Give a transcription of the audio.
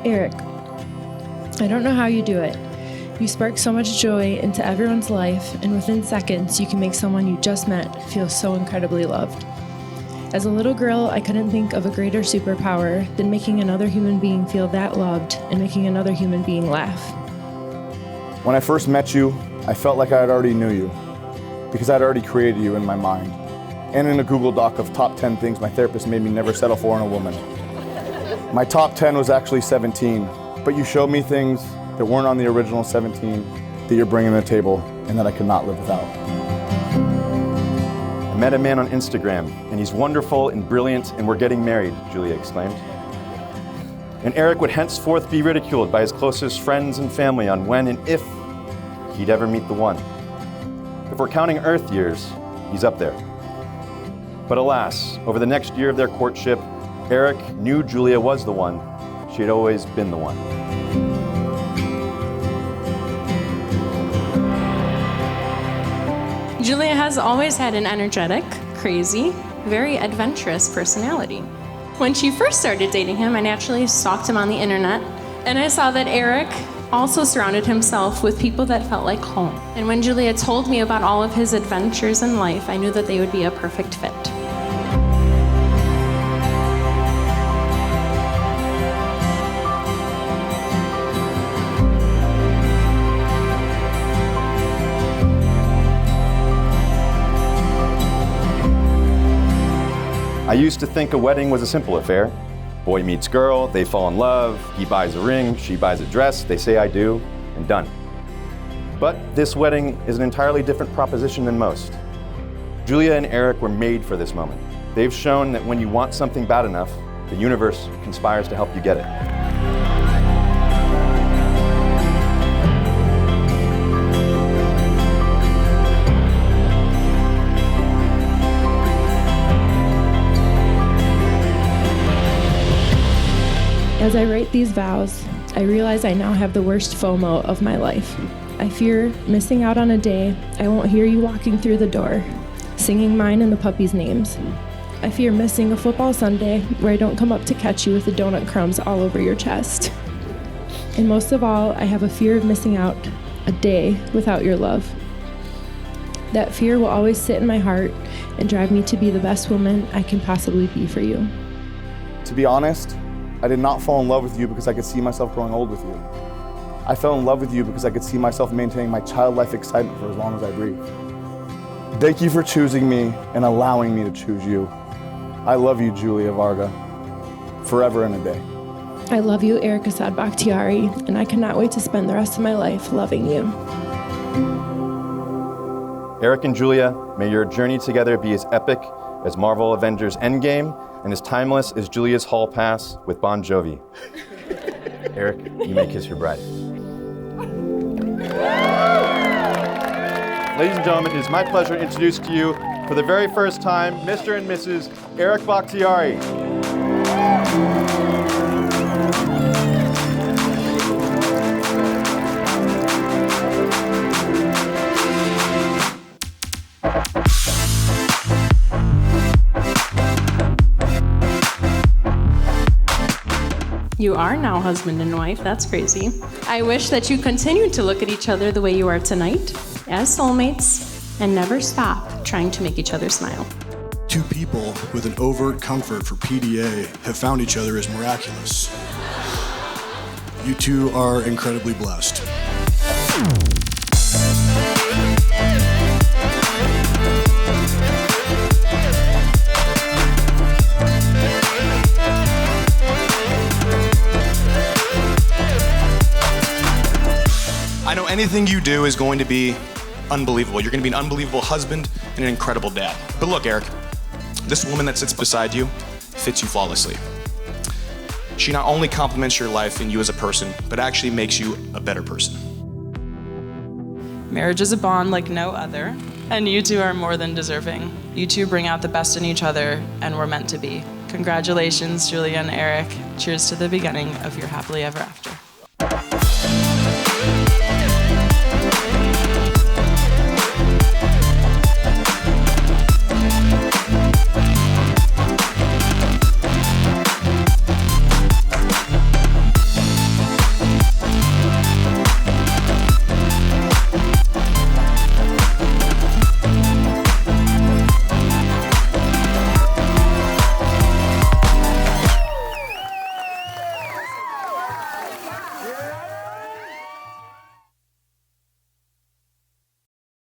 Eric, I don't know how you do it. You spark so much joy into everyone's life, and within seconds, you can make someone you just met feel so incredibly loved. As a little girl, I couldn't think of a greater superpower than making another human being feel that loved and making another human being laugh. When I first met you, I felt like I already knew you, because I'd already created you in my mind, and in a Google Doc of top 10 things my therapist made me never settle for in a woman. My top 10 was actually 17, but you showed me things that weren't on the original 17 that you're bringing to the table and that I could not live without. I met a man on Instagram, and he's wonderful and brilliant, and we're getting married, Julia exclaimed. And Eric would henceforth be ridiculed by his closest friends and family on when and if he'd ever meet the one. If we're counting Earth years, he's up there. But alas, over the next year of their courtship, Eric knew Julia was the one. She had always been the one. Julia has always had an energetic, crazy, very adventurous personality. When she first started dating him, I naturally stalked him on the internet, and I saw that Eric also surrounded himself with people that felt like home. And when Julia told me about all of his adventures in life, I knew that they would be a perfect fit. I used to think a wedding was a simple affair. Boy meets girl, they fall in love, he buys a ring, she buys a dress, they say I do, and done. But this wedding is an entirely different proposition than most. Julia and Eric were made for this moment. They've shown that when you want something bad enough, the universe conspires to help you get it. As I write these vows, I realize I now have the worst FOMO of my life. I fear missing out on a day I won't hear you walking through the door, singing mine and the puppies' names. I fear missing a football Sunday where I don't come up to catch you with the donut crumbs all over your chest. And most of all, I have a fear of missing out a day without your love. That fear will always sit in my heart and drive me to be the best woman I can possibly be for you. To be honest, I did not fall in love with you because I could see myself growing old with you. I fell in love with you because I could see myself maintaining my childlike excitement for as long as I breathe. Thank you for choosing me and allowing me to choose you. I love you, Julia Varga, forever and a day. I love you, Eric Assad Bakhtiari, and I cannot wait to spend the rest of my life loving you. Eric and Julia, may your journey together be as epic as Marvel Avengers Endgame and as timeless as Julia's Hall Pass with Bon Jovi. Eric, you may kiss your bride. Ladies and gentlemen, it is my pleasure to introduce to you, for the very first time, Mr. and Mrs. Eric Bakhtiari. You are now husband and wife. That's crazy. I wish that you continued to look at each other the way you are tonight, as soulmates, and never stop trying to make each other smile. Two people with an overt comfort for PDA have found each other as miraculous. You two are incredibly blessed. I know anything you do is going to be unbelievable. You're going to be an unbelievable husband and an incredible dad. But look, Eric, this woman that sits beside you fits you flawlessly. She not only complements your life and you as a person, but actually makes you a better person. Marriage is a bond like no other, and you two are more than deserving. You two bring out the best in each other, and we're meant to be. Congratulations, Julia and Eric. Cheers to the beginning of your happily ever after.